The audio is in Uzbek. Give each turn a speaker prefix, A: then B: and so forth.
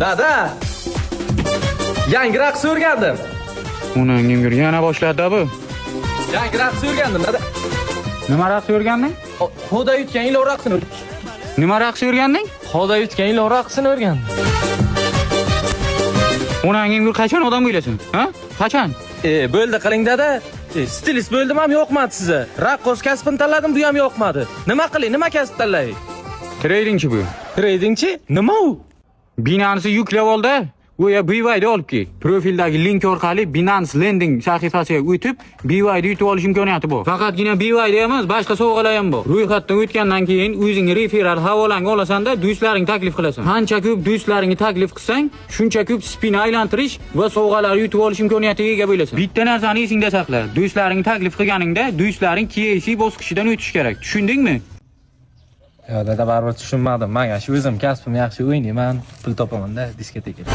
A: Dada. Yangi raqs o'rgandim.
B: Uni kimdir yana boshladi bu.
A: Yangi raqs o'rgandim, dada.
B: Nima raqs o'rganding?
A: Xo'da yutgan ilov raqsini.
B: Nima raqs o'rganding?
A: Xo'da yutgan ilov raqsini o'rgandim.
B: Uni kimdir qachon odam bo'lasan? Ha? Qachon?
A: Bo'ldi qiling dada. Stilist bo'ldim ham yo'qmadi sizga. Raqqos kasbini tanladim, bu ham yo'qmadi. Nima qilay, nima kasb tanlay?
B: Tradingchi bu.
A: Tradingchi? Nima u?
B: Binance yuklab oldi. U ya BYD olib kel. Profildagi link orqali Binance Lending sahifasiga o'tib, BYD yutib olish imkoniyati bor. Faqatgina BYD emas, boshqa sovg'alar ham bor. Ro'yxatdan o'tgandan keyin o'zing referral havolangga olasan-da, do'stlaring taklif qilasan. Qancha ko'p do'stlaringga taklif qilsang, shuncha ko'p spin aylantirish va sovg'alar yutib olish imkoniyatiga ega bo'lasan. Bitta narsani esingda saqla. Do'stlaring taklif qilganingda, do'stlaring KYC bosqichidan o'tish kerak. Tushundingmi?
A: Yo, dada baribir tushunmadim. Men shu o'zim kasbim yaxshi o'ynayman, pul topaman-da diskotekaga.